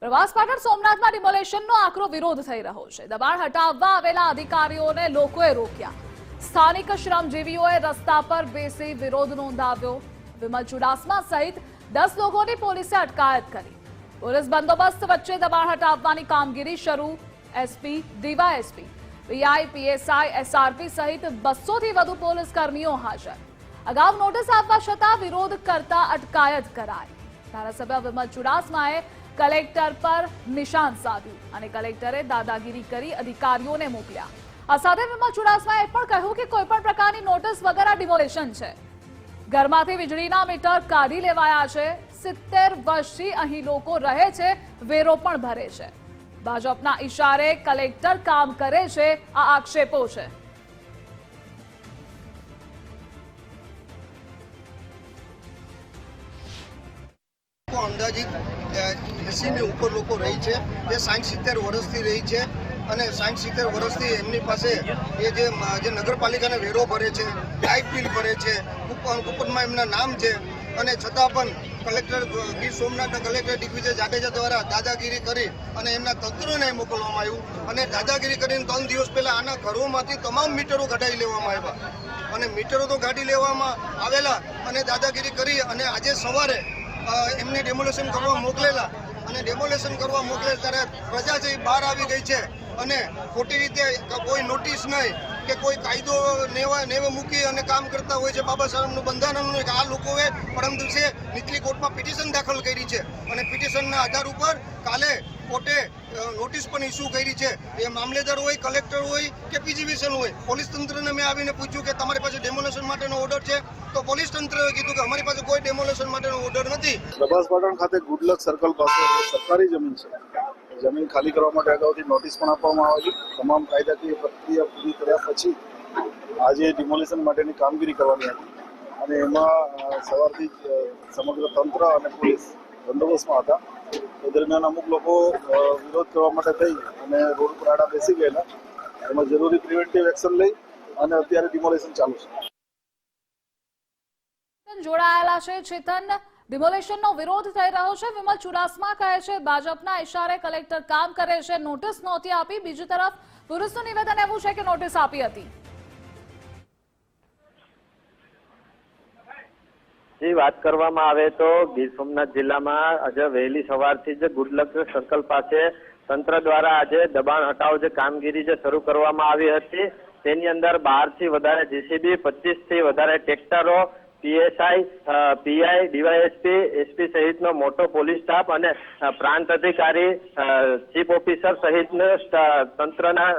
પ્રવાસ પાટણ સોમનાથમાં ડિમોલેશનનો આકરો વિરોધ થઈ રહ્યો છે। દબાણ હટાવવા આવેલા અધિકારીઓને લોકોએ રોક્યા। સ્થાનિક શ્રમજીવીઓએ રસ્તા પર બેસી વિરોધ નોંધાવ્યો। વિમલ ચુડાસમા સહિત 10 લોકોની પોલીસે અટકાયત કરી। પોલીસ બંદોબસ્ત વચ્ચે દબાણ હટાવવાની કામગીરી શરૂ। SP, DYSP, PI, PSI, SRP સહિત 200 થી વધુ પોલીસ કર્મીઓ હાજર। અગાઉ નોટિસ આપવા છતાં વિરોધ કરતા અટકાયત કરાઈ। ધારાસભ્ય વિમલ ચુડાસમાએ કલેક્ટર પર નિશાન સાધ્યું અને કલેક્ટરે દાદાગીરી કરી અધિકારીઓને મોકલ્યા। આ સાથે વિમલ ચુડાસમાએ પણ કહ્યું કે કોઈપણ પ્રકારની નોટિસ વગર આ ડિમોલેશન છે। ઘરમાંથી વીજળીના મીટર કાઢી લેવાયા છે। 70 વર્ષથી અહીં લોકો રહે છે, વેરો પણ ભરે છે। ભાજપના ઈશારે કલેક્ટર કામ કરે છે, આ આક્ષેપો છે। અંદાજિત 80 ને ઉપર લોકો રહી છે, જે 60-70 વર્ષથી રહી છે અને 60-70 વર્ષથી એમની પાસે એ જે નગરપાલિકાને વેરો ભરે છે, લાઇટ બિલ ભરે છે, કૂપનમાં એમના નામ છે અને છતાં પણ કલેક્ટર ગીર સોમનાથના કલેક્ટર દિગ્વિજય જાડેજા દ્વારા દાદાગીરી કરી અને એમના તંત્રને મોકલવામાં આવ્યું અને દાદાગીરી કરીને 3 દિવસ પહેલા આના ઘરોમાંથી તમામ મીટરો કઢાવી લેવામાં આવ્યા અને મીટરો તો કાઢી લેવામાં આવેલા અને દાદાગીરી કરી અને આજે સવારે એમને ડેમોલેશન કરવા મોકલેલા અને ડેમોલેશન કરવા મોકલે ત્યારે પ્રજા છે બહાર આવી ગઈ છે અને ખોટી રીતે કોઈ નોટિસ નહીં કે કોઈ કાયદો નેવે મૂકી અને કામ કરતા હોય છે। બાબા સાહેબનું બંધારણનું આ લોકોએ પરમ દિવસે નીચલી કોર્ટમાં પિટિશન દાખલ કરી છે અને પિટિશનના આધાર ઉપર કાલે કોર્ટે નોટિસ પણ ઇસ્યુ કરી છે। એ મામલેદાર હોય, કલેક્ટર હોય કે પીજીવીસીએલ હોય, પોલીસ તંત્રને મેં આવીને પૂછ્યું કે તમારી પાસે ડેમોલેશન માટેનો ઓર્ડર છે, તો પોલીસ તંત્રએ કીધું કે અમારી પાસે કોઈ ડેમોલેશન માટેનો ઓર્ડર નથી। પ્રભાસ પાટણ ખાતે ગુડલક સર્કલ પાસે સરકારી જમીન છે। જમીન ખાલી કરવા માટે અગાઉથી નોટિસ પણ આપવામાં આવેલી। તમામ કાયદાકીય પ્રક્રિયા પૂરી કર્યા પછી આજે ડિમોલેશન માટેની કામગીરી કરવાની હતી અને એમાં સવારથી જ સમગ્ર તંત્ર અને પોલીસ બંદોબસ્તમાં હતા। એ દરમિયાન અમુક લોકો વિરોધ કરવા માટે થઈ અને રોડ પર આડા બેસી ગયેલા। એમાં જરૂરી પ્રિવેન્ટિવ એક્શન લઈ અને અત્યારે ડિમોલેશન ચાલુ છે। જોડાયેલા છે ચેતન, ડિમોલેશનનો વિરોધ થઈ રહ્યો છે। વિમલ ચુડાસમા કહે છે ભાજપના ઈશારે કલેક્ટર કામ કરે છે, નોટિસ નહોતી આપી। બીજી તરફ પોલીસનું નિવેદન એવું છે કે નોટિસ આપી હતી। જે વાત કરવામાં આવે તો ગીર સોમનાથ જિલ્લામાં આજે વહેલી સવારથી જ ગુડલક સર્કલ પાસે તંત્ર દ્વારા આજે દબાણ હટાવ જે કામગીરી જે શરૂ કરવામાં આવી હતી તેની અંદર 12 થી વધારે જેસીબી, 25 થી વધારે ટ્રેક્ટરો, પીએસઆઈ, પીઆઈ, ડીવાયએસપી, એસપી સહિતનો મોટો પોલીસ સ્ટાફ અને પ્રાંત અધિકારી, ચીફ ઓફિસર સહિતના તંત્રના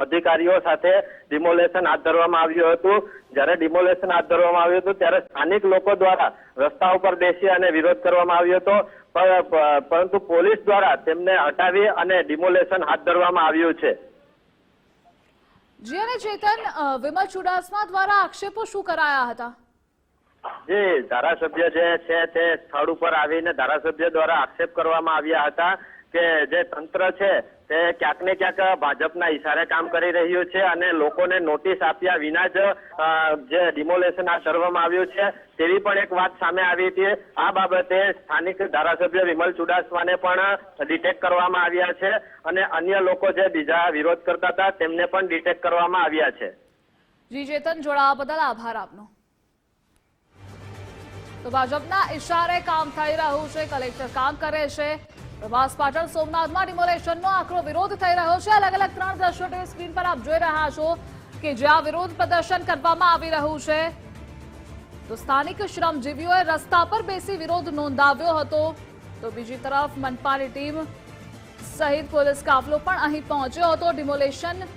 અધિકારીઓ સાથે ડિમોલેશન હાથ ધરવામાં આવ્યું હતું। જ્યારે ડિમોલેશન હાથ ધરવામાં આવ્યું હતું ત્યારે સ્થાનિક લોકો દ્વારા રસ્તા ઉપર બેસી અને વિરોધ કરવામાં આવ્યો હતો, પરંતુ પોલીસ દ્વારા તેમને હટાવી અને ડિમોલેશન હાથ ધરવામાં આવ્યું છે। જી અને ચેતન, વિમલ ચુડાસમા દ્વારા આક્ષેપો શું કરાયા હતા? જે ધારાસભ્ય જે છે તે સ્થળ ઉપર આવીને ધારાસભ્ય દ્વારા આક્ષેપ કરવામાં આવ્યા હતા કે જે તંત્ર છે તે ક્યાંક ને ક્યાંક ભાજપના ઈશારે કામ કરી રહ્યું છે અને લોકોને નોટિસ આપ્યા વિના જ જે ડિમોલેશન હાથ ધરવામાં આવ્યું છે તેવી પણ એક વાત સામે આવી હતી। આ બાબતે સ્થાનિક ધારાસભ્ય વિમલ ચુડાસમાને પણ ડિટેક્ટ કરવામાં આવ્યા છે અને અન્ય લોકો જે બીજા વિરોધ કરતા હતા તેમને પણ ડિટેક્ટ કરવામાં આવ્યા છે। જી ચેતન, જોડાવા બદલ આભાર આપનો। તો ભાજપના ઈશારે કામ થઈ રહ્યું છે, કલેક્ટર કામ કરે છે। પ્રવાસ પાટણ સોમનાથમાં ડિમોલેશનનો આકરો વિરોધ થઈ રહ્યો છે। અલગ અલગ 3 દ્રશ્યો ટીવી સ્ક્રીન પર આપ જોઈ રહ્યા છો કે જ્યાં વિરોધ પ્રદર્શન કરવામાં આવી રહ્યું છે તો સ્થાનિક શ્રમજીવીઓએ રસ્તા પર બેસી વિરોધ નોંધાવ્યો હતો, તો બીજી તરફ મનપાની ટીમ સહિત પોલીસ કાફલો પણ અહીં પહોંચ્યો હતો। ડિમોલેશન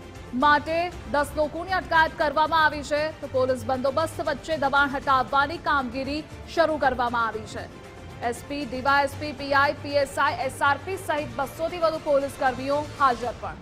માટે 10 લોકોની અટકાયત કરવામાં આવી છે, તો પોલીસ બંદોબસ્ત વચ્ચે દબાણ હટાવવાની કામગીરી શરૂ કરવામાં આવી છે। SP, DYSP, PI, PSI, SRP સહિત 200 થી વધુ પોલીસ કર્મીઓ હાજર પણ।